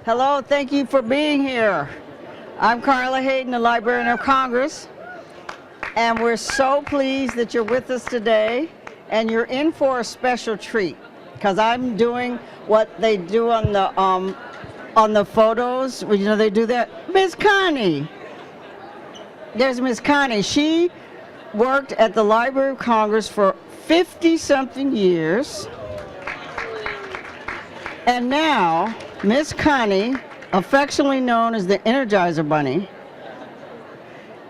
Hello, thank you for being here. I'm Carla Hayden, the Librarian of Congress, and we're so pleased that you're with us today, and you're in for a special treat, because I'm doing what they do on the photos. You know, they do that. Miss Connie. There's Miss Connie. She worked at the Library of Congress for 50-something years. And now, Miss Connie, affectionately known as the Energizer Bunny,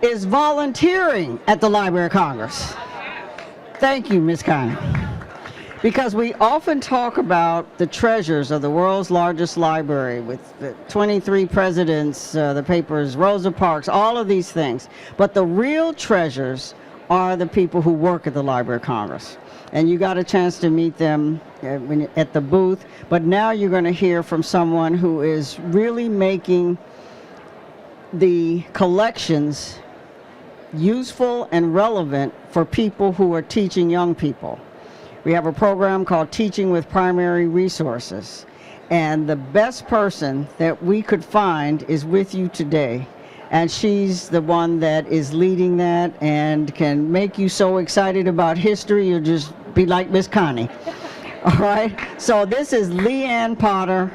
is volunteering at the Library of Congress. Thank you, Miss Connie. Because we often talk about the treasures of the world's largest library with the 23 presidents, the papers, Rosa Parks, all of these things. But the real treasures are the people who work at the Library of Congress. And you got a chance to meet them at the booth. But now you're going to hear from someone who is really making the collections useful and relevant for people who are teaching young people. We have a program called Teaching with Primary Resources, and the best person that we could find is with you today, and she's the one that is leading that and can make you so excited about history you'll just be like Miss Connie. All right, so this is Leanne Potter,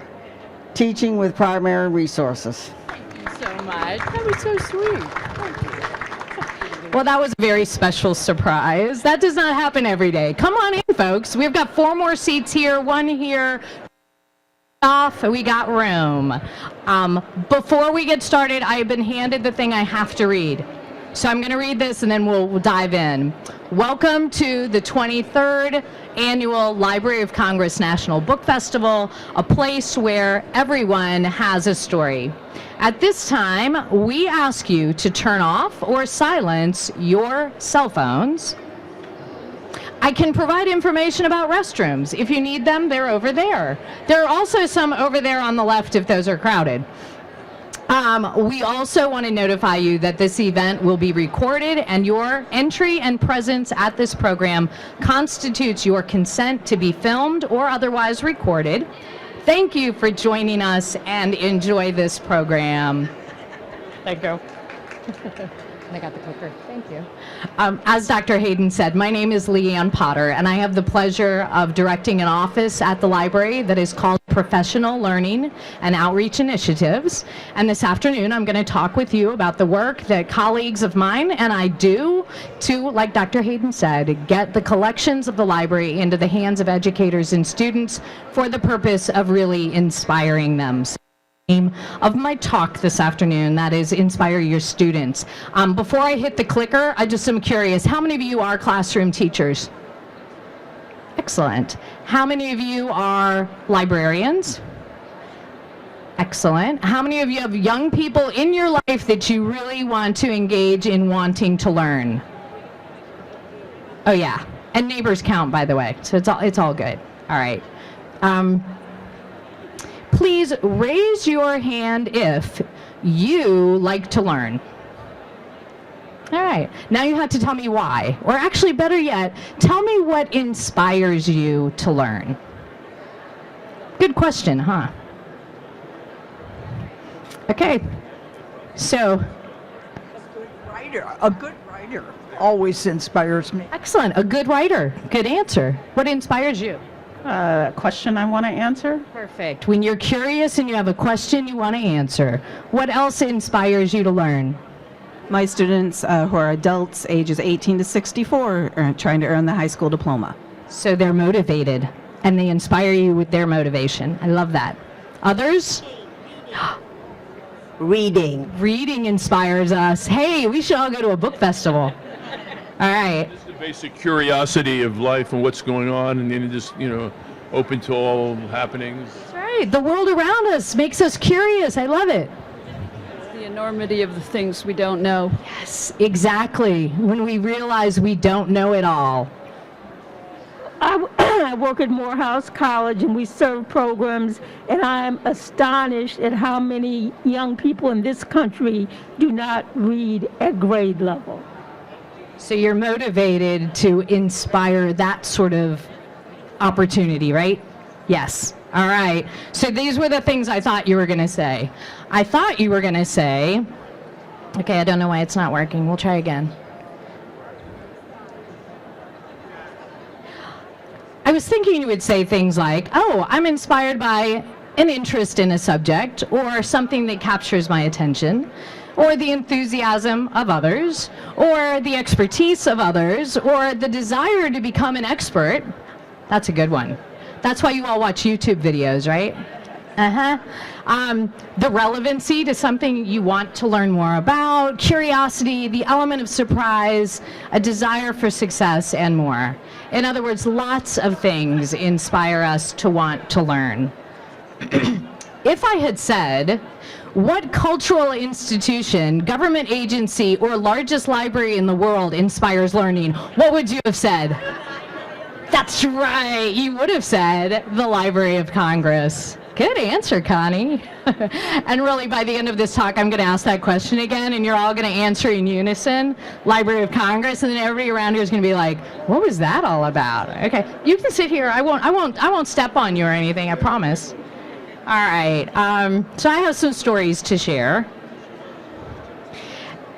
Teaching with Primary Resources. Thank you so much. That was so sweet. Thank you. Well, that was a very special surprise. That does not happen every day. Come on in, folks. We've got 4 more seats here, 1 here. Off, we got room. Before we get started, I've been handed the thing I have to read. So I'm going to read this and then we'll dive in. Welcome to the 23rd Annual Library of Congress National Book Festival, a place where everyone has a story. At this time, we ask you to turn off or silence your cell phones. I can provide information about restrooms. If you need them, they're over there. There are also some over there on the left if those are crowded. We also want to notify you that this event will be recorded, and your entry and presence at this program constitutes your consent to be filmed or otherwise recorded. Thank you for joining us and enjoy this program. Thank you. I got the clicker. Thank you. As Dr. Hayden said, my name is Leanne Potter, and I have the pleasure of directing an office at the library that is called Professional Learning and Outreach Initiatives. And this afternoon, I'm going to talk with you about the work that colleagues of mine and I do to, like Dr. Hayden said, get the collections of the library into the hands of educators and students for the purpose of really inspiring them. Of my talk this afternoon, that is inspire your students. Before I hit the clicker, I just am curious, how many of you are classroom teachers? Excellent. How many of you are librarians? Excellent. How many of you have young people in your life that you really want to engage in wanting to learn? Oh yeah, and neighbors count, by the way, so it's all good. All right. Please raise your hand if you like to learn. All right, now you have to tell me why, or actually better yet, tell me what inspires you to learn. Good question, huh? Okay, so. A good writer always inspires me. Excellent, a good writer, good answer. What inspires you? A question I want to answer. Perfect. When you're curious and you have a question you want to answer, what else inspires you to learn? My students who are adults ages 18 to 64 are trying to earn the high school diploma. So they're motivated and they inspire you with their motivation. I love that. Others? Reading. Reading inspires us. Hey, we should all go to a book festival. All right. Just the basic curiosity of life and what's going on, and then just, open to all happenings. That's right. The world around us makes us curious. I love it. The enormity of the things we don't know. Yes, exactly. When we realize we don't know it all. I work at Morehouse College, and we serve programs, and I'm astonished at how many young people in this country do not read at grade level. So you're motivated to inspire that sort of opportunity, right? Yes. All right. So these were the things I thought you were going to say. I thought you were going to say, okay, I don't know why it's not working. We'll try again. I was thinking you would say things like, oh, I'm inspired by an interest in a subject or something that captures my attention, or the enthusiasm of others, or the expertise of others, or the desire to become an expert. That's a good one. That's why you all watch YouTube videos, right? The relevancy to something you want to learn more about, curiosity, the element of surprise, a desire for success, and more. In other words, lots of things inspire us to want to learn. If I had said, what cultural institution, government agency, or largest library in the world inspires learning, what would you have said? That's right, you would have said the Library of Congress. Good answer, Connie. And really, by the end of this talk, I'm going to ask that question again, and you're all going to answer in unison, Library of Congress, and then everybody around here is going to be like, what was that all about? Okay, you can sit here. I won't step on you or anything, I promise. All right, so I have some stories to share.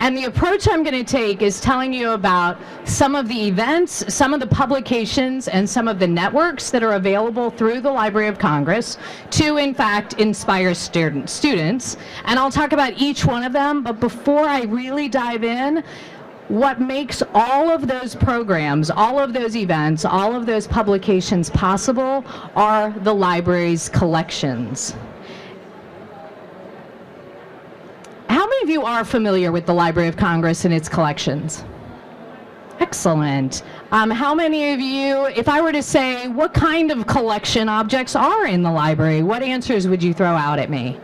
And the approach I'm going to take is telling you about some of the events, some of the publications, and some of the networks that are available through the Library of Congress to, in fact, inspire students. And I'll talk about each one of them, but before I really dive in, what makes all of those programs, all of those events, all of those publications possible are the library's collections. How many of you are familiar with the Library of Congress and its collections? Excellent. How many of you, if I were to say, what kind of collection objects are in the library, what answers would you throw out at me?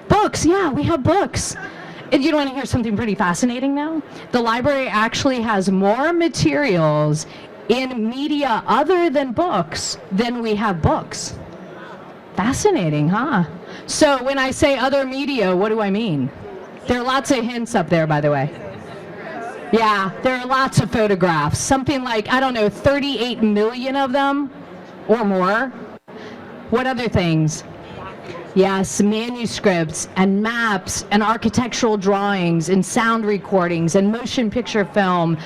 Books, yeah, we have books. And you want to hear something pretty fascinating now? The library actually has more materials in media other than books than we have books. Fascinating, huh? So when I say other media, what do I mean? There are lots of hints up there, by the way. Yeah, there are lots of photographs. Something like, I don't know, 38 million of them or more. What other things? Yes, manuscripts and maps and architectural drawings and sound recordings and motion picture film.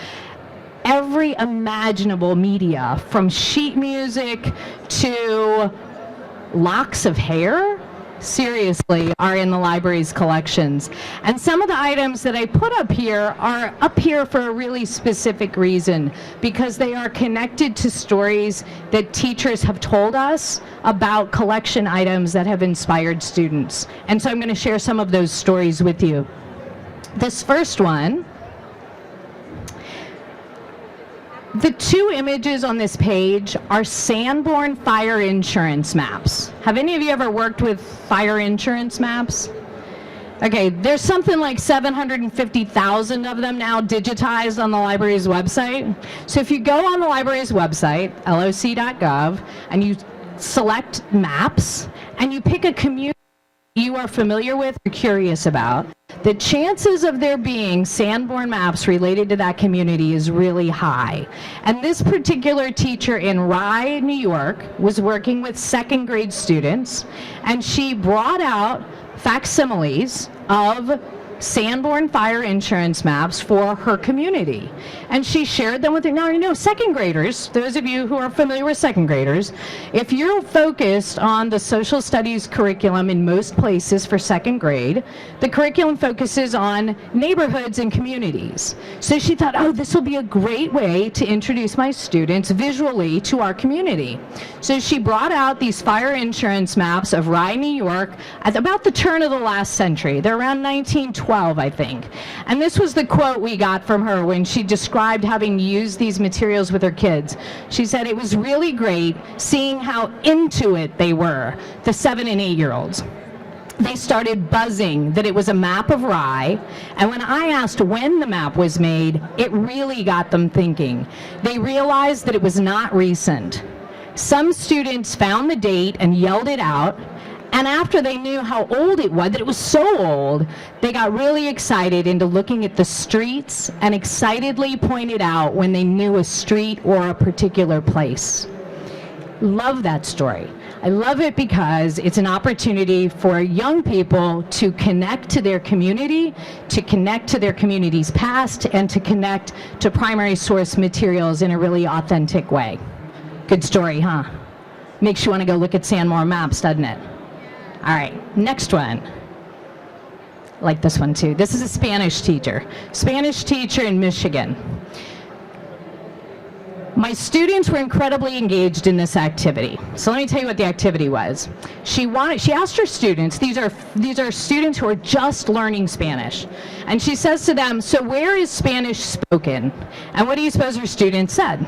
Every imaginable media, from sheet music to locks of hair, seriously, are in the library's collections. And some of the items that I put up here are up here for a really specific reason, because they are connected to stories that teachers have told us about collection items that have inspired students. And so I'm going to share some of those stories with you. This first one, the two images on this page are Sanborn fire insurance maps. Have any of you ever worked with fire insurance maps? Okay, there's something like 750,000 of them now digitized on the library's website. So if you go on the library's website, loc.gov, and you select maps, and you pick a community you are familiar with or curious about, the chances of there being Sanborn maps related to that community is really high. And this particular teacher in Rye, New York, was working with second grade students, and she brought out facsimiles of Sanborn fire insurance maps for her community. And she shared them with her. Now, you know, second graders, those of you who are familiar with second graders, if you're focused on the social studies curriculum in most places for second grade, the curriculum focuses on neighborhoods and communities. So she thought, oh, this will be a great way to introduce my students visually to our community. So she brought out these fire insurance maps of Rye, New York at about the turn of the last century. They're around 1912, I think. And this was the quote we got from her when she described having used these materials with her kids. She said it was really great seeing how into it they were, the 7 and 8-year-olds. They started buzzing that it was a map of Rye, and when I asked when the map was made, it really got them thinking. They realized that it was not recent. Some students found the date and yelled it out, and after they knew how old it was, that it was so old, they got really excited into looking at the streets and excitedly pointed out when they knew a street or a particular place. love that story. I love it because it's an opportunity for young people to connect to their community, to connect to their community's past, and to connect to primary source materials in a really authentic way. Good story, huh? Makes you want to go look at Sanborn maps, doesn't it? All right, next one. I like this one too. This is a Spanish teacher in Michigan. My students were incredibly engaged in this activity. So let me tell you what the activity was. She asked her students, these are students who are just learning Spanish, and she says to them, so where is Spanish spoken? And what do you suppose her students said?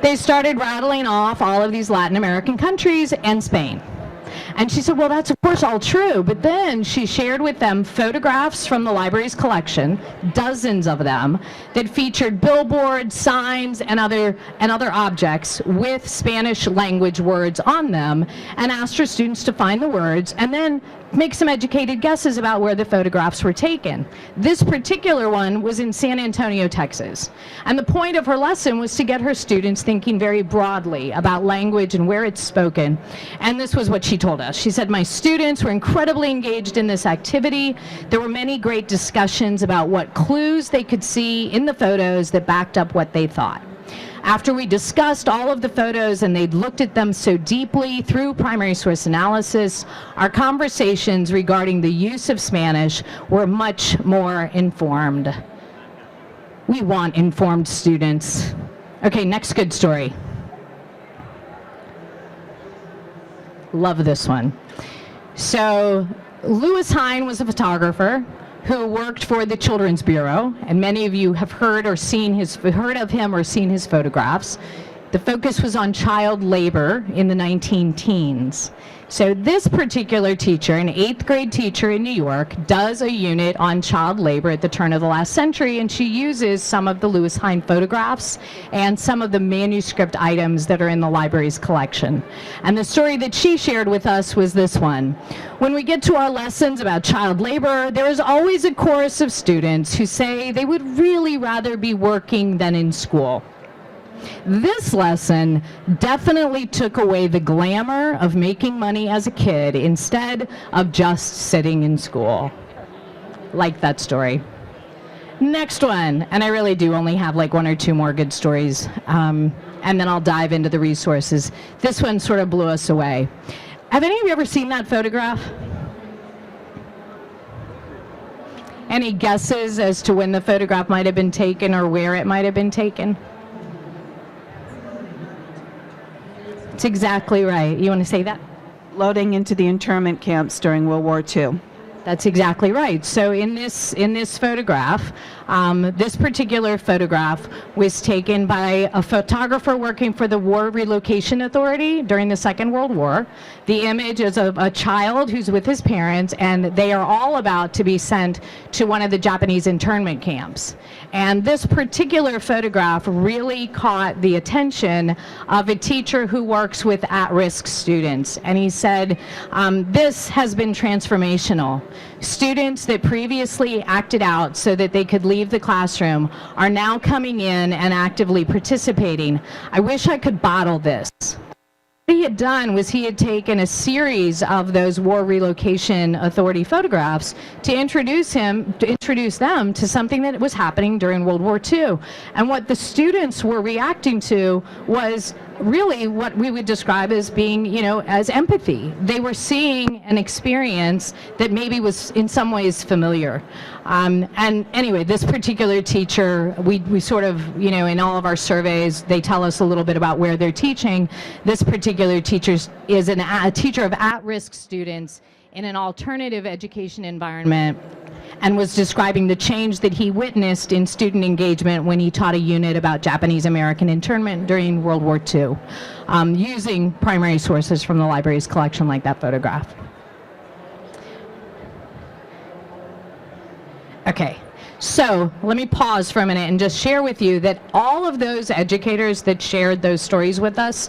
They started rattling off all of these Latin American countries and Spain. And she said, well, that's of course all true, but then she shared with them photographs from the library's collection, dozens of them, that featured billboards, signs, and other objects with Spanish language words on them, and asked her students to find the words and then make some educated guesses about where the photographs were taken. This particular one was in San Antonio, Texas. And the point of her lesson was to get her students thinking very broadly about language and where it's spoken. And this was what she told us. She said, my students were incredibly engaged in this activity. There were many great discussions about what clues they could see in the photos that backed up what they thought. After we discussed all of the photos and they'd looked at them so deeply through primary source analysis, our conversations regarding the use of Spanish were much more informed. We want informed students. Okay, next good story. Love this one. So, Louis Hein was a photographer who worked for the Children's Bureau, and many of you have heard of him or seen his photographs. The focus was on child labor in the 19-teens. So this particular teacher, an 8th grade teacher in New York, does a unit on child labor at the turn of the last century, and she uses some of the Louis Hein photographs and some of the manuscript items that are in the library's collection. And the story that she shared with us was this one. When we get to our lessons about child labor, there is always a chorus of students who say they would really rather be working than in school. This lesson definitely took away the glamour of making money as a kid instead of just sitting in school. Like that story. Next one, and I really do only have like one or two more good stories, and then I'll dive into the resources. This one sort of blew us away. Have any of you ever seen that photograph? Any guesses as to when the photograph might have been taken or where it might have been taken? That's exactly right. You want to say that? Loading into the internment camps during World War II. That's exactly right. So in this photograph, this particular photograph was taken by a photographer working for the War Relocation Authority during the Second World War. The image is of a child who's with his parents, and they are all about to be sent to one of the Japanese internment camps. And this particular photograph really caught the attention of a teacher who works with at-risk students. And he said, this has been transformational. Students that previously acted out so that they could leave the classroom are now coming in and actively participating. I wish I could bottle this. What he had done was he had taken a series of those War Relocation Authority photographs to introduce them to something that was happening during World War II. And what the students were reacting to was really what we would describe as being, as empathy. They were seeing an experience that maybe was in some ways familiar. And anyway, this particular teacher, we sort of, in all of our surveys, they tell us a little bit about where they're teaching. This particular teacher is a teacher of at-risk students in an alternative education environment, and was describing the change that he witnessed in student engagement when he taught a unit about Japanese American internment during World War II, using primary sources from the library's collection like that photograph. Okay, so let me pause for a minute and just share with you that all of those educators that shared those stories with us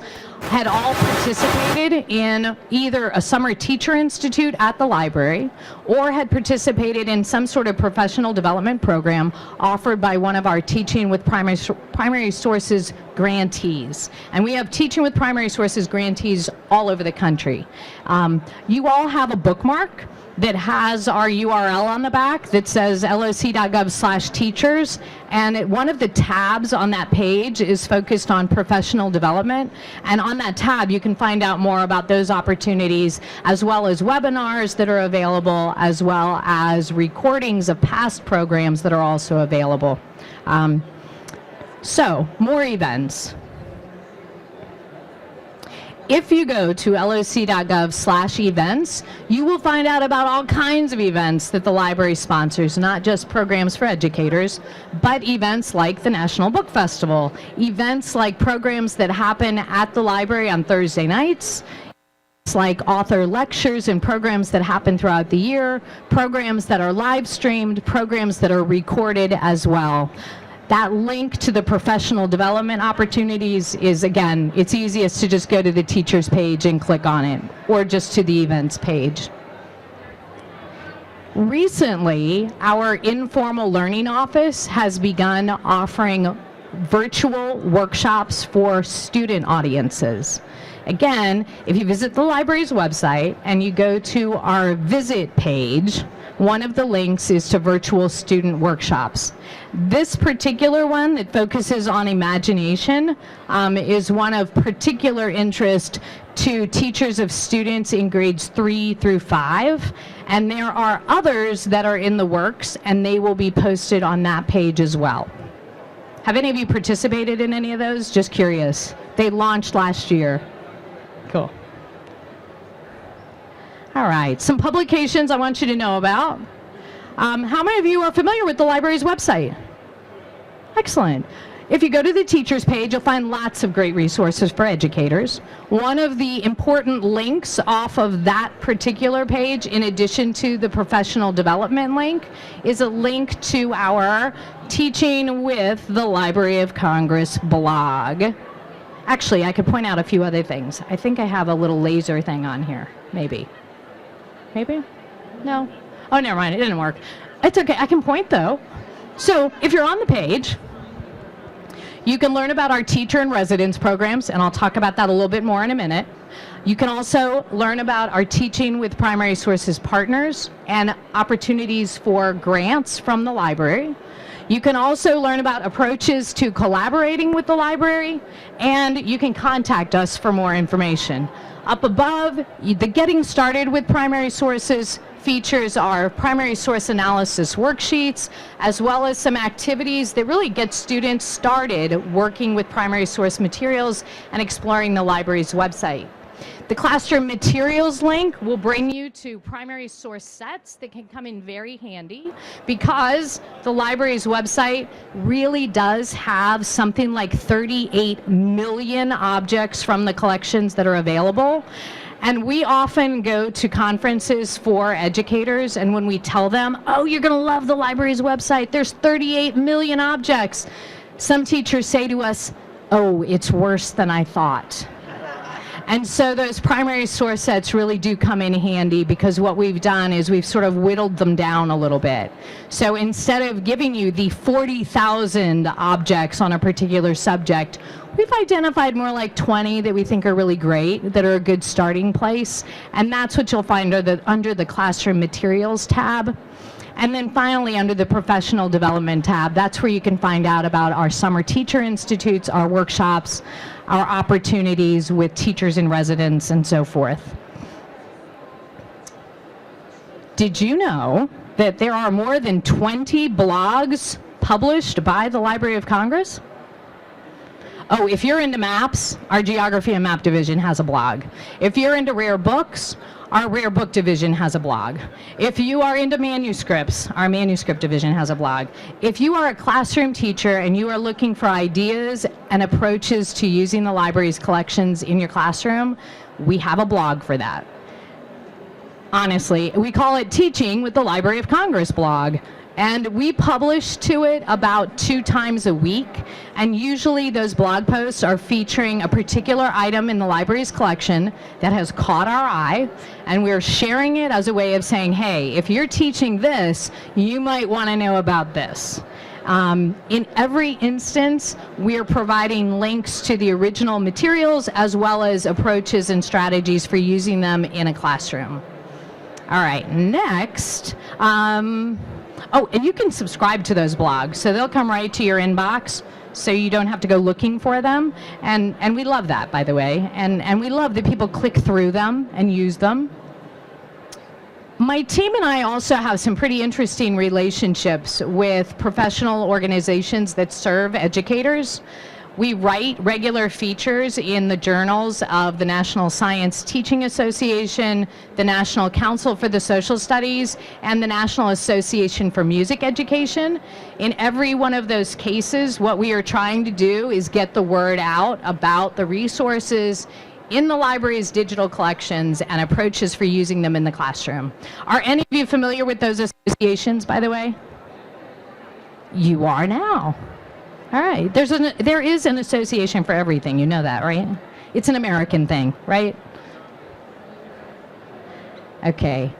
had all participated in either a summer teacher institute at the library or had participated in some sort of professional development program offered by one of our Teaching with Primary Sources grantees. And we have Teaching with Primary Sources grantees all over the country. You all have a bookmark that has our URL on the back that says loc.gov/teachers, and one of the tabs on that page is focused on professional development, and on that tab you can find out more about those opportunities, as well as webinars that are available, as well as recordings of past programs that are also available. So, more events. If you go to loc.gov/events, you will find out about all kinds of events that the library sponsors, not just programs for educators, but events like the National Book Festival, events like programs that happen at the library on Thursday nights, like author lectures and programs that happen throughout the year, programs that are live streamed, programs that are recorded as well. That link to the professional development opportunities is, again, it's easiest to just go to the teachers page and click on it, or just to the events page. Recently, our informal learning office has begun offering virtual workshops for student audiences. Again, if you visit the library's website and you go to our visit page, one of the links is to virtual student workshops. This particular one that focuses on imagination is one of particular interest to teachers of students in grades 3 through 5, and there are others that are in the works, and they will be posted on that page as well. Have any of you participated in any of those? Just curious. They launched last year. Cool. All right, some publications I want you to know about. How many of you are familiar with the library's website? Excellent. If you go to the teachers page, you'll find lots of great resources for educators. One of the important links off of that particular page, in addition to the professional development link, is a link to our Teaching with the Library of Congress blog. Actually, I could point out a few other things. I think I have a little laser thing on here, maybe. Maybe? No? Oh, never mind, it didn't work. It's okay, I can point though. So, if you're on the page, you can learn about our teacher and residence programs, and I'll talk about that a little bit more in a minute. You can also learn about our Teaching with Primary Sources partners and opportunities for grants from the library. You can also learn about approaches to collaborating with the library, and you can contact us for more information. Up above, the Getting Started with Primary Sources features our primary source analysis worksheets, as well as some activities that really get students started working with primary source materials and exploring the library's website. The classroom materials link will bring you to primary source sets that can come in very handy, because the library's website really does have something like 38 million objects from the collections that are available. And we often go to conferences for educators, and when we tell them, oh, you're going to love the library's website, there's 38 million objects, some teachers say to us, oh, it's worse than I thought. And so those primary source sets really do come in handy, because what we've done is we've sort of whittled them down a little bit. So instead of giving you the 40,000 objects on a particular subject, we've identified more like 20 that we think are really great, that are a good starting place. And that's what you'll find under the Classroom Materials tab. And then finally, under the Professional Development tab, that's where you can find out about our Summer Teacher Institutes, our workshops, our opportunities with teachers in residence, and so forth. Did you know that there are more than 20 blogs published by the Library of Congress? Oh, if you're into maps, our Geography and Map Division has a blog. If you're into rare books, our Rare Book Division has a blog. If you are into manuscripts, our Manuscript Division has a blog. If you are a classroom teacher and you are looking for ideas and approaches to using the library's collections in your classroom, we have a blog for that. Honestly, we call it Teaching with the Library of Congress blog. And we publish to it about 2 times a week. And usually those blog posts are featuring a particular item in the library's collection that has caught our eye. And we're sharing it as a way of saying, hey, if you're teaching this, you might want to know about this. In every instance, we're providing links to the original materials as well as approaches and strategies for using them in a classroom. All right, next. Oh, and you can subscribe to those blogs, so they'll come right to your inbox, so you don't have to go looking for them. And we love that, by the way. And we love that people click through them and use them. My team and I also have some pretty interesting relationships with professional organizations that serve educators. We write regular features in the journals of the National Science Teaching Association, the National Council for the Social Studies, and the National Association for Music Education. In every one of those cases, what we are trying to do is get the word out about the resources in the library's digital collections and approaches for using them in the classroom. Are any of you familiar with those associations, by the way? You are now. All right, there is an association for everything, you know that, right? It's an American thing, right? Okay.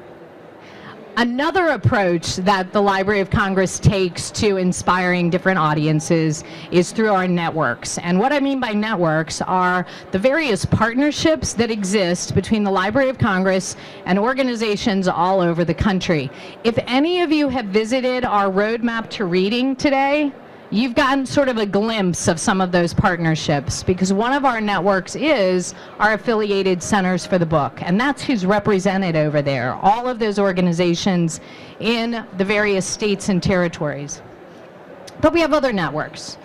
Another approach that the Library of Congress takes to inspiring different audiences is through our networks. And what I mean by networks are the various partnerships that exist between the Library of Congress and organizations all over the country. If any of you have visited our Roadmap to Reading today, you've gotten sort of a glimpse of some of those partnerships, because one of our networks is our affiliated centers for the book, and that's who's represented over there, all of those organizations in the various states and territories. But we have other networks,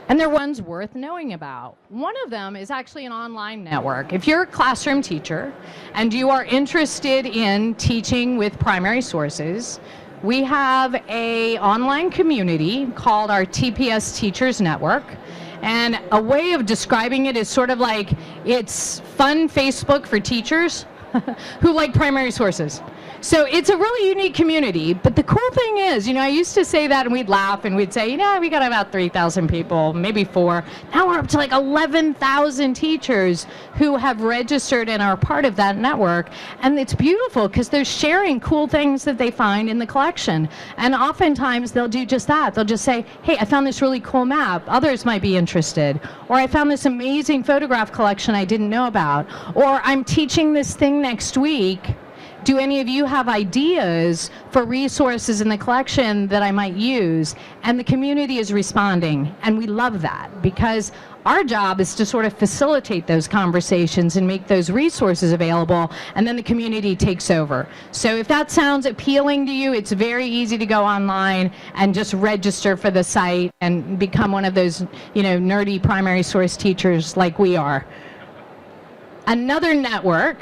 and they're ones worth knowing about. One of them is actually an online network. If you're a classroom teacher and you are interested in teaching with primary sources, we have an online community called our TPS Teachers Network. And a way of describing it is sort of like it's fun Facebook for teachers who like primary sources. So it's a really unique community, but the cool thing is, I used to say that and we'd laugh and we'd say, we got about 3,000 people, maybe 4. Now we're up to like 11,000 teachers who have registered and are part of that network. And it's beautiful because they're sharing cool things that they find in the collection. And oftentimes they'll do just that. They'll just say, hey, I found this really cool map. Others might be interested. Or I found this amazing photograph collection I didn't know about. Or I'm teaching this thing next week. Do any of you have ideas for resources in the collection that I might use? And the community is responding, and we love that, because our job is to sort of facilitate those conversations and make those resources available, and then the community takes over. So if that sounds appealing to you, it's very easy to go online and just register for the site and become one of those, nerdy primary source teachers like we are. Another network,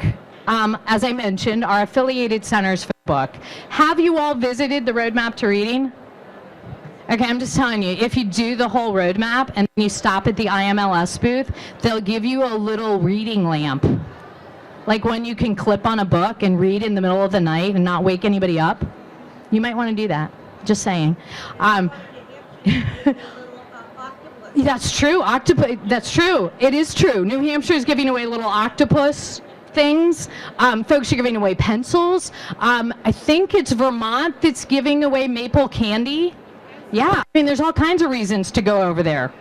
as I mentioned, are affiliated centers for the book. Have you all visited the Roadmap to Reading? Okay, I'm just telling you, if you do the whole roadmap and you stop at the IMLS booth, they'll give you a little reading lamp. Like when you can clip on a book and read in the middle of the night and not wake anybody up. You might want to do that, just saying. That's true, that's true, it is true. New Hampshire is giving away little octopus things. Folks are giving away pencils. I think it's Vermont that's giving away maple candy. Yeah, there's all kinds of reasons to go over there.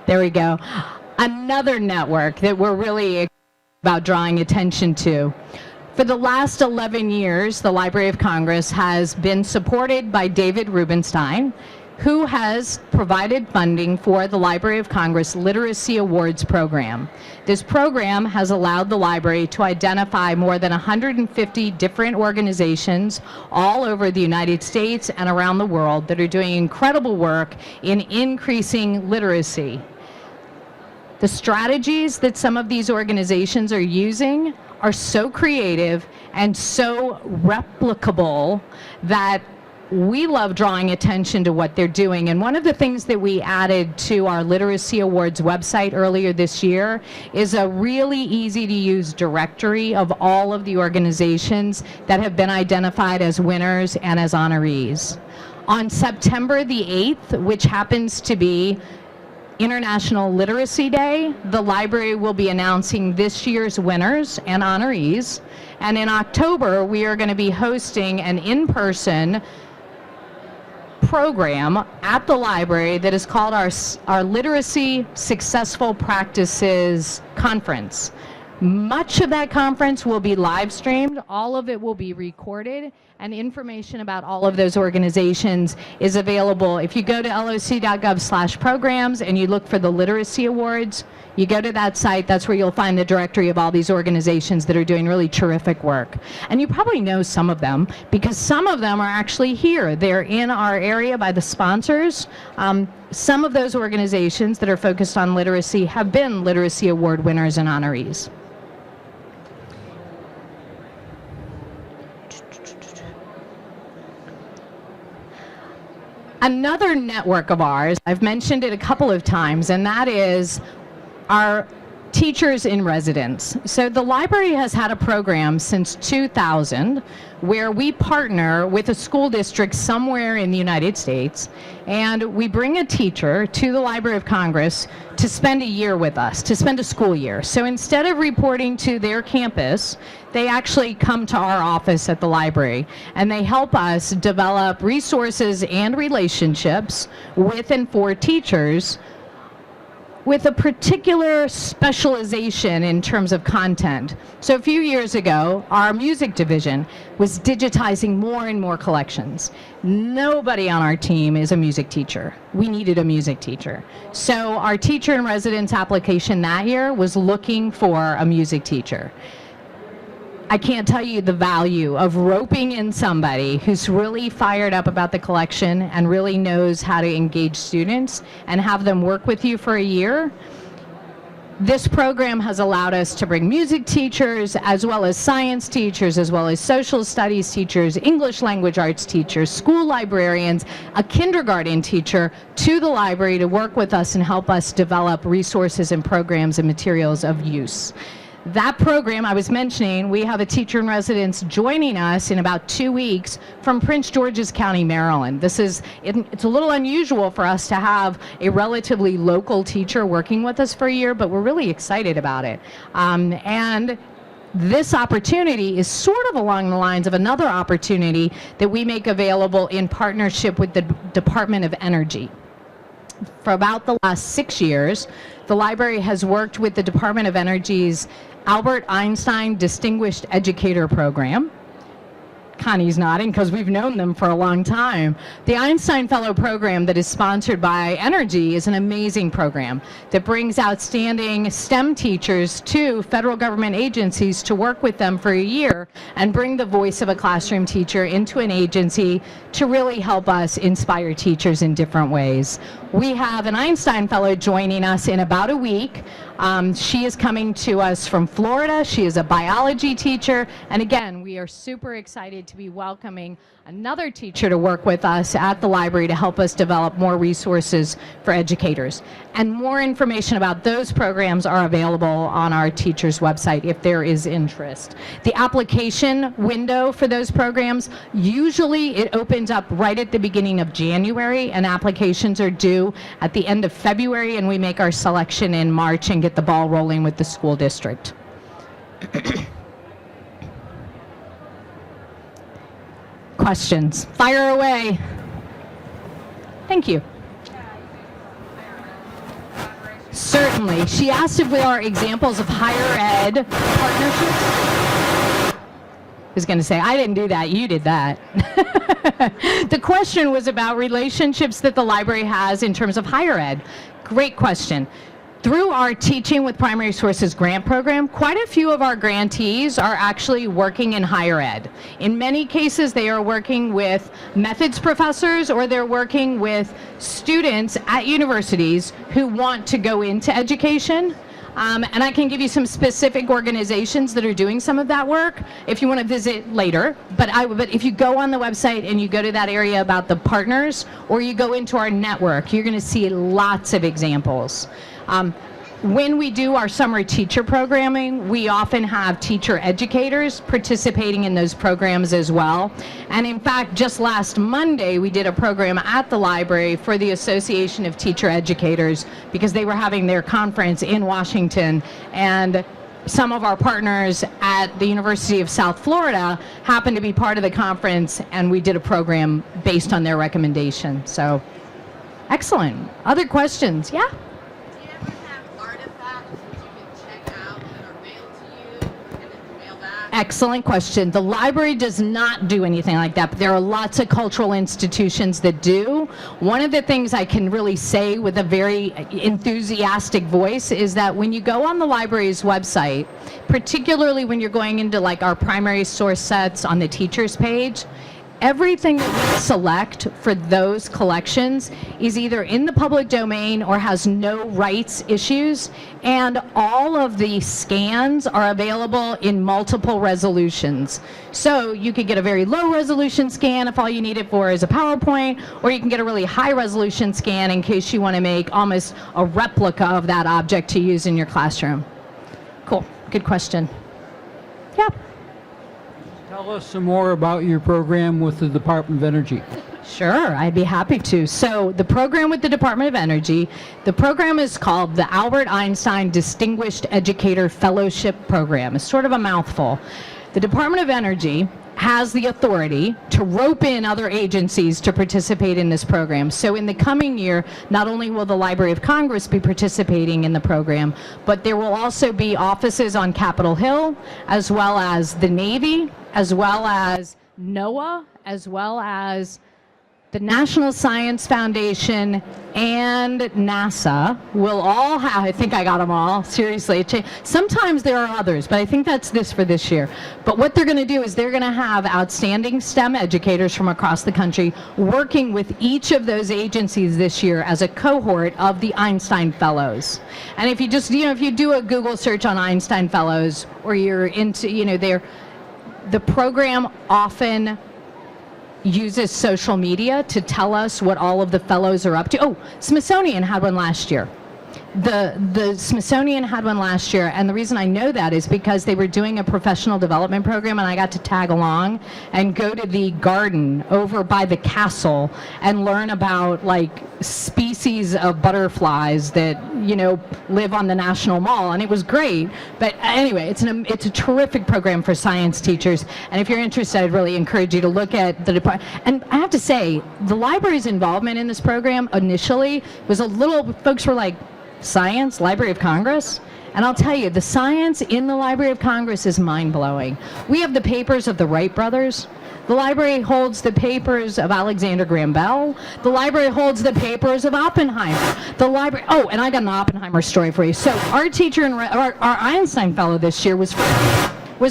There we go. Another network that we're really about drawing attention to. For the last 11 years, the Library of Congress has been supported by David Rubenstein, who has provided funding for the Library of Congress Literacy Awards program. This program has allowed the library to identify more than 150 different organizations all over the United States and around the world that are doing incredible work in increasing literacy. The strategies that some of these organizations are using are so creative and so replicable that we love drawing attention to what they're doing. And one of the things that we added to our Literacy Awards website earlier this year is a really easy to use directory of all of the organizations that have been identified as winners and as honorees. On September the 8th, which happens to be International Literacy Day, the library will be announcing this year's winners and honorees. And in October, we are going to be hosting an in-person program at the library that is called our Literacy Successful Practices Conference. Much of that conference will be live streamed. All of it will be recorded, and information about all of those organizations is available. If you go to loc.gov/programs and you look for the Literacy Awards, you go to that site, that's where you'll find the directory of all these organizations that are doing really terrific work. And you probably know some of them because some of them are actually here. They're in our area by the sponsors. Some of those organizations that are focused on literacy have been Literacy Award winners and honorees. Another network of ours, I've mentioned it a couple of times, and that is our teachers in residence. So the library has had a program since 2000 where we partner with a school district somewhere in the United States, and we bring a teacher to the Library of Congress to spend a year with us, to spend a school year. So instead of reporting to their campus, they actually come to our office at the library, and they help us develop resources and relationships with and for teachers with a particular specialization in terms of content. So a few years ago, our music division was digitizing more and more collections. Nobody on our team is a music teacher. We needed a music teacher. So our teacher in residence application that year was looking for a music teacher. I can't tell you the value of roping in somebody who's really fired up about the collection and really knows how to engage students and have them work with you for a year. This program has allowed us to bring music teachers, as well as science teachers, as well as social studies teachers, English language arts teachers, school librarians, a kindergarten teacher to the library to work with us and help us develop resources and programs and materials of use. That program I was mentioning, we have a teacher in residence joining us in about 2 weeks from Prince George's County, Maryland. It's a little unusual for us to have a relatively local teacher working with us for a year, but we're really excited about it. And this opportunity is sort of along the lines of another opportunity that we make available in partnership with the Department of Energy. For about the last 6 years, the library has worked with the Department of Energy's Albert Einstein Distinguished Educator Program. Connie's nodding because we've known them for a long time. The Einstein Fellow Program that is sponsored by Energy is an amazing program that brings outstanding STEM teachers to federal government agencies to work with them for a year and bring the voice of a classroom teacher into an agency to really help us inspire teachers in different ways. We have an Einstein Fellow joining us in about a week. She is coming to us from Florida. She is a biology teacher. And again, we are super excited to be welcoming another teacher to work with us at the library to help us develop more resources for educators. And more information about those programs are available on our teachers' website if there is interest. The application window for those programs, usually it opens up right at the beginning of January, and applications are due at the end of February, and we make our selection in March and get the ball rolling with the school district. Questions? Fire away. Thank you. Certainly. She asked if there are examples of higher ed partnerships. I was going to say, I didn't do that. You did that. The question was about relationships that the library has in terms of higher ed. Great question. Through our Teaching with Primary Sources grant program, quite a few of our grantees are actually working in higher ed. In many cases, they are working with methods professors, or they're working with students at universities who want to go into education. And I can give you some specific organizations that are doing some of that work if you want to visit later. But if you go on the website and you go to that area about the partners, or you go into our network, you're going to see lots of examples. When we do our summer teacher programming, we often have teacher educators participating in those programs as well. And in fact, just last Monday, we did a program at the library for the Association of Teacher Educators because they were having their conference in Washington. And some of our partners at the University of South Florida happened to be part of the conference, and we did a program based on their recommendation. So, excellent. Other questions? Yeah? Excellent question. The library does not do anything like that, but there are lots of cultural institutions that do. One of the things I can really say with a very enthusiastic voice is that when you go on the library's website, particularly when you're going into like our primary source sets on the teachers page, everything that we select for those collections is either in the public domain or has no rights issues, and all of the scans are available in multiple resolutions. So you could get a very low resolution scan if all you need it for is a PowerPoint, or you can get a really high resolution scan in case you want to make almost a replica of that object to use in your classroom. Cool, good question. Yeah. Tell us some more about your program with the Department of Energy. Sure, I'd be happy to. So the program with the Department of Energy, the program is called the Albert Einstein Distinguished Educator Fellowship Program. It's sort of a mouthful. The Department of Energy has the authority to rope in other agencies to participate in this program. So in the coming year, not only will the Library of Congress be participating in the program, but there will also be offices on Capitol Hill, as well as the Navy, as well as NOAA, as well as the National Science Foundation and NASA will all have, I think I got them all, seriously. Sometimes there are others, but I think that's this for this year. But what they're going to do is they're going to have outstanding STEM educators from across the country working with each of those agencies this year as a cohort of the Einstein Fellows. And if you just, if you do a Google search on Einstein Fellows, or you're into, the program often uses social media to tell us what all of the fellows are up to. Oh, Smithsonian had one last year. The Smithsonian had one last year, and the reason I know that is because they were doing a professional development program, and I got to tag along and go to the garden over by the castle and learn about like species of butterflies that live on the National Mall, and it was great. But anyway, it's a terrific program for science teachers, and if you're interested, I'd really encourage you to look at the department. And I have to say, the library's involvement in this program initially was a little, folks were like, science, Library of Congress? And I'll tell you, the science in the Library of Congress is mind-blowing. We have the papers of the Wright brothers. The library holds the papers of Alexander Graham Bell. The library holds the papers of Oppenheimer. The library, and I got an Oppenheimer story for you. So our teacher, our Einstein Fellow this year was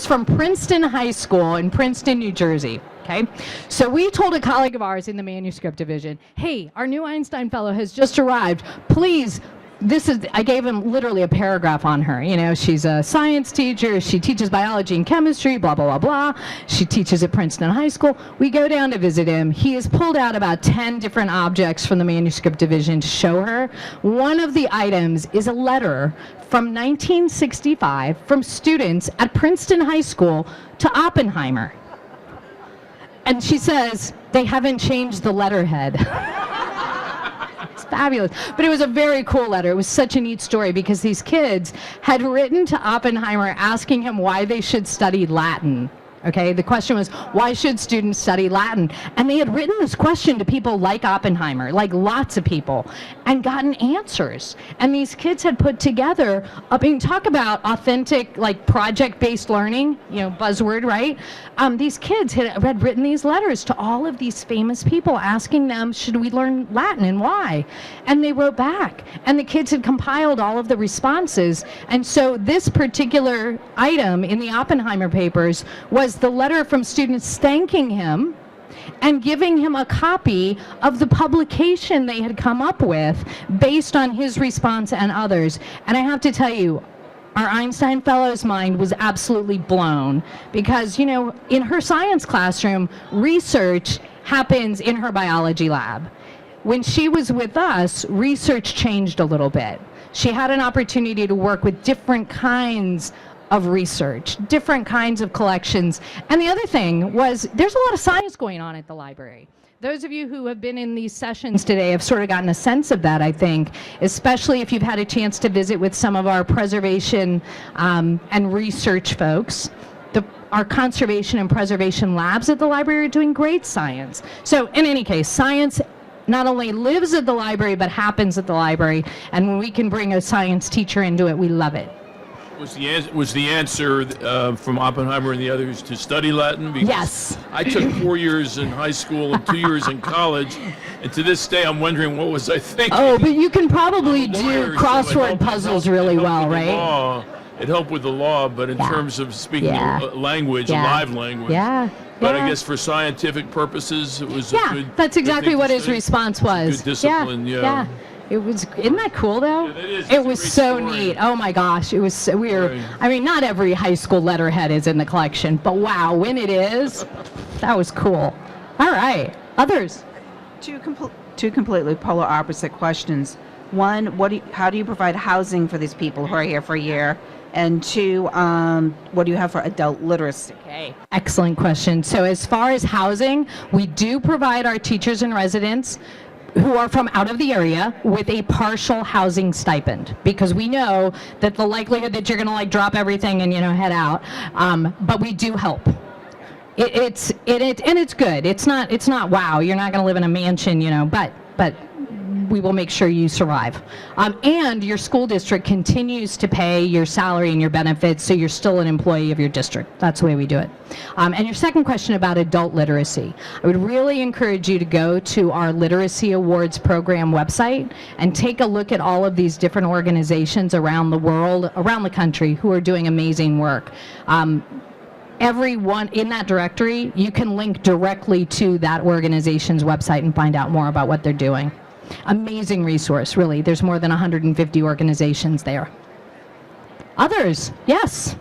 from Princeton High School in Princeton, New Jersey. Okay, so we told a colleague of ours in the manuscript division, hey, our new Einstein Fellow has just arrived. Please, I gave him literally a paragraph on her. She's a science teacher. She teaches biology and chemistry, blah, blah, blah, blah. She teaches at Princeton High School. We go down to visit him. He has pulled out about 10 different objects from the manuscript division to show her. One of the items is a letter from 1965 from students at Princeton High School to Oppenheimer. And she says, they haven't changed the letterhead. It's fabulous. But it was a very cool letter. It was such a neat story because these kids had written to Oppenheimer asking him why they should study Latin. Okay, the question was, why should students study Latin? And they had written this question to people like Oppenheimer, like lots of people, and gotten answers. And these kids had put together, talk about authentic, like project-based learning, buzzword, right? These kids had written these letters to all of these famous people asking them, should we learn Latin and why? And they wrote back. And the kids had compiled all of the responses. And so this particular item in the Oppenheimer papers was the letter from students thanking him and giving him a copy of the publication they had come up with based on his response and others. And I have to tell you, our Einstein Fellow's mind was absolutely blown because, in her science classroom, research happens in her biology lab. When she was with us, research changed a little bit. She had an opportunity to work with different kinds of research, different kinds of collections. And the other thing was there's a lot of science going on at the library. Those of you who have been in these sessions today have sort of gotten a sense of that, I think, especially if you've had a chance to visit with some of our preservation and research folks. Our conservation and preservation labs at the library are doing great science. So in any case, science not only lives at the library, but happens at the library. And when we can bring a science teacher into it, we love it. Was the answer from Oppenheimer and the others to study Latin? Because yes. I took 4 years in high school and 2 years in college, and to this day I'm wondering what was I thinking. Oh, but you can probably do crossword puzzles really well, right? It helped with the law, but in terms of speaking language, a live language. Yeah. But I guess for scientific purposes, it was a good. That's exactly what his response was. Good discipline, yeah. It was, isn't that cool though? Yeah, that is. It was so neat. Oh my gosh, it was so weird. Right. I mean, not every high school letterhead is in the collection, but wow, when it is, that was cool. All right, others? Two completely polar opposite questions. One, how do you provide housing for these people who are here for a year? And two, what do you have for adult literacy? Okay, excellent question. So as far as housing, we do provide our teachers and residents who are from out of the area with a partial housing stipend, because we know that the likelihood that you're going to drop everything and head out, but we do help. It's good. It's not wow, you're not going to live in a mansion, but we will make sure you survive. And your school district continues to pay your salary and your benefits, so you're still an employee of your district. That's the way we do it. And your second question about adult literacy, I would really encourage you to go to our Literacy Awards program website and take a look at all of these different organizations around the world, around the country, who are doing amazing work. Everyone in that directory, you can link directly to that organization's website and find out more about what they're doing. Amazing resource, really. There's more than 150 organizations there. Others? Yes.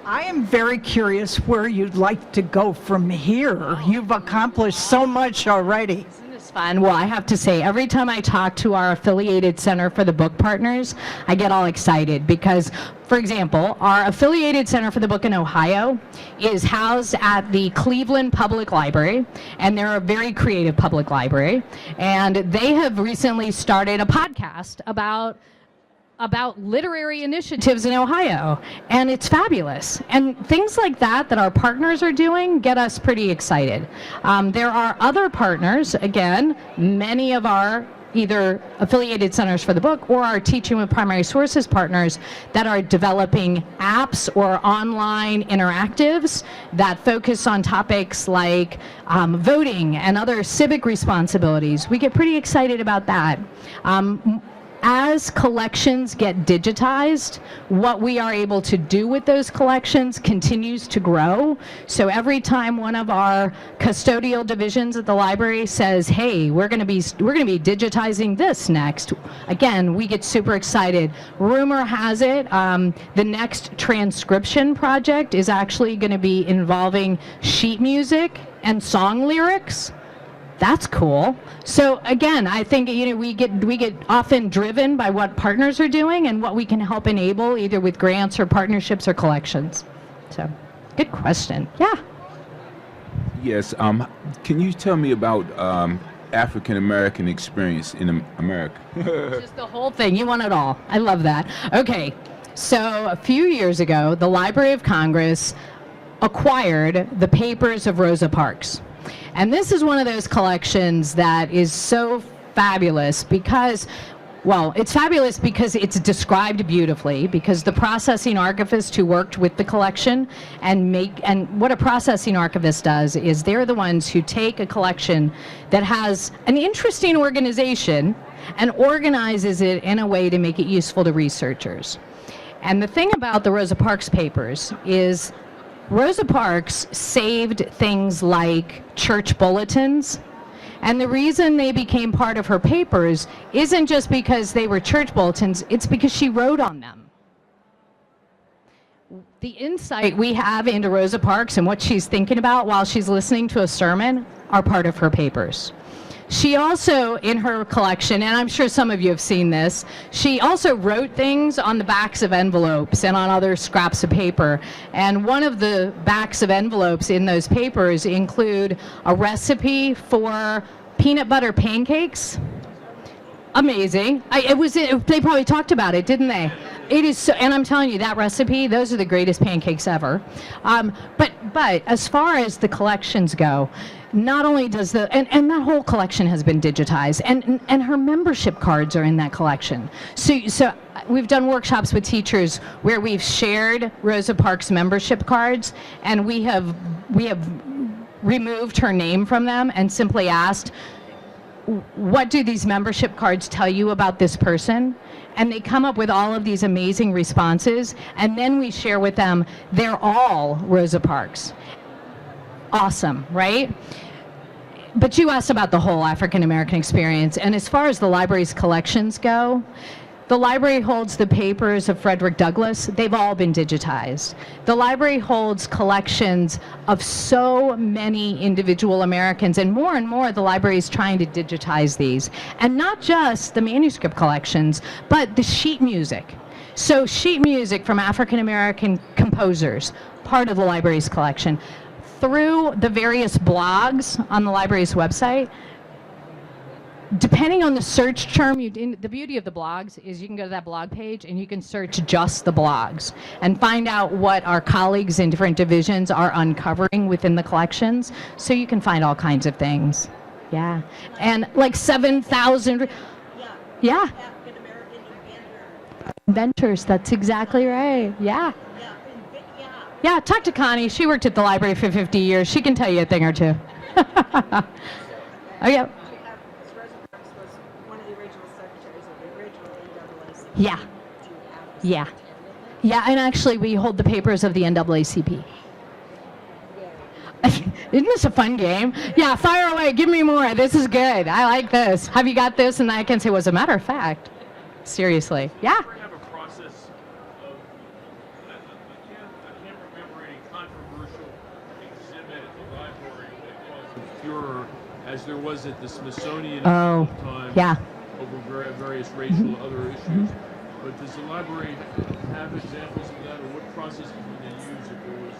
I am very curious where you'd like to go from here. You've accomplished so much already. Isn't this fun? Well, I have to say, every time I talk to our affiliated Center for the Book Partners, I get all excited because, for example, our affiliated Center for the Book in Ohio is housed at the Cleveland Public Library, and they're a very creative public library, and they have recently started a podcast about literary initiatives in Ohio, and it's fabulous. And things like that our partners are doing get us pretty excited. There are other partners, again, many of our either affiliated centers for the book or our teaching with primary sources partners that are developing apps or online interactives that focus on topics like voting and other civic responsibilities. We get pretty excited about that. As collections get digitized, what we are able to do with those collections continues to grow. So every time one of our custodial divisions at the library says, "Hey, we're going to be digitizing this next," again, we get super excited. Rumor has it, the next transcription project is actually going to be involving sheet music and song lyrics. That's cool. So again, I think we get often driven by what partners are doing and what we can help enable, either with grants or partnerships or collections. So, good question. Yeah. Yes. Can you tell me about AfricanAmerican Experience in America? Just the whole thing. You want it all. I love that. Okay. So a few years ago, the Library of Congress acquired the papers of Rosa Parks. And this is one of those collections that is so fabulous because, well, it's fabulous because it's described beautifully, because the processing archivist who worked with the collection and what a processing archivist does is they're the ones who take a collection that has an interesting organization and organizes it in a way to make it useful to researchers. And the thing about the Rosa Parks papers is Rosa Parks saved things like church bulletins. And the reason they became part of her papers isn't just because they were church bulletins, it's because she wrote on them. The insight we have into Rosa Parks and what she's thinking about while she's listening to a sermon are part of her papers. She also, in her collection, and I'm sure some of you have seen this, she also wrote things on the backs of envelopes and on other scraps of paper. And one of the backs of envelopes in those papers include a recipe for peanut butter pancakes. Amazing. They probably talked about it, didn't they? It is so, and I'm telling you, that recipe, those are the greatest pancakes ever. But as far as the collections go, not only does and that whole collection has been digitized, and her membership cards are in that collection. So we've done workshops with teachers where we've shared Rosa Parks membership cards, and we have removed her name from them and simply asked, what do these membership cards tell you about this person? And they come up with all of these amazing responses, and then we share with them, they're all Rosa Parks. Awesome, right? But you asked about the whole African American experience, and as far as the library's collections go, the library holds the papers of Frederick Douglass. They've all been digitized. The library holds collections of so many individual Americans, and more the library is trying to digitize these. And not just the manuscript collections, but the sheet music. So sheet music from African American composers, part of the library's collection. Through the various blogs on the library's website, depending on the search term, the beauty of the blogs is you can go to that blog page and you can search just the blogs and find out what our colleagues in different divisions are uncovering within the collections. So you can find all kinds of things. Yeah. And like 7,000. Yeah. Inventors, that's exactly right. Yeah. Yeah, talk to Connie. She worked at the library for 50 years. She can tell you a thing or two. Oh, yeah. Yeah. Yeah. Yeah, and actually we hold the papers of the NAACP. Isn't this a fun game? Yeah, fire away. Give me more. This is good. I like this. Have you got this? And I can say, well, as a matter of fact. Seriously. Yeah. As there was at the Smithsonian Oh, at the time, yeah. over various racial other issues. But does the library have examples of that, or what process would they use if there was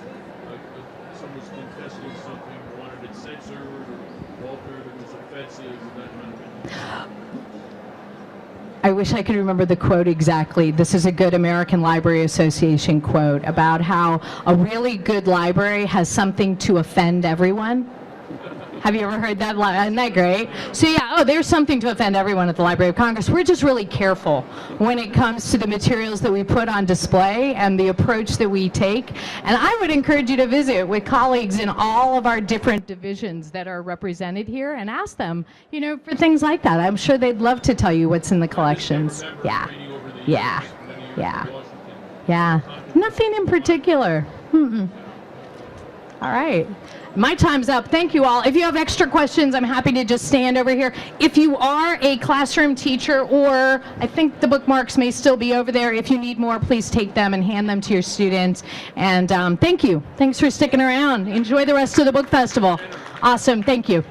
someone was contesting something, wanted it censored or altered, it was offensive, that kind of thing? I wish I could remember the quote exactly. This is a good American Library Association quote about how a really good library has something to offend everyone. Have you ever heard that? Isn't that great? So yeah, there's something to offend everyone at the Library of Congress. We're just really careful when it comes to the materials that we put on display and the approach that we take. And I would encourage you to visit with colleagues in all of our different divisions that are represented here and ask them, for things like that. I'm sure they'd love to tell you what's in the collections. Yeah. Yeah. Yeah. Yeah. Nothing in particular. Mm-mm. All right. My time's up. Thank you all. If you have extra questions, I'm happy to just stand over here. If you are a classroom teacher, or I think the bookmarks may still be over there, if you need more, please take them and hand them to your students. And thank you. Thanks for sticking around. Enjoy the rest of the book festival. Awesome. Thank you.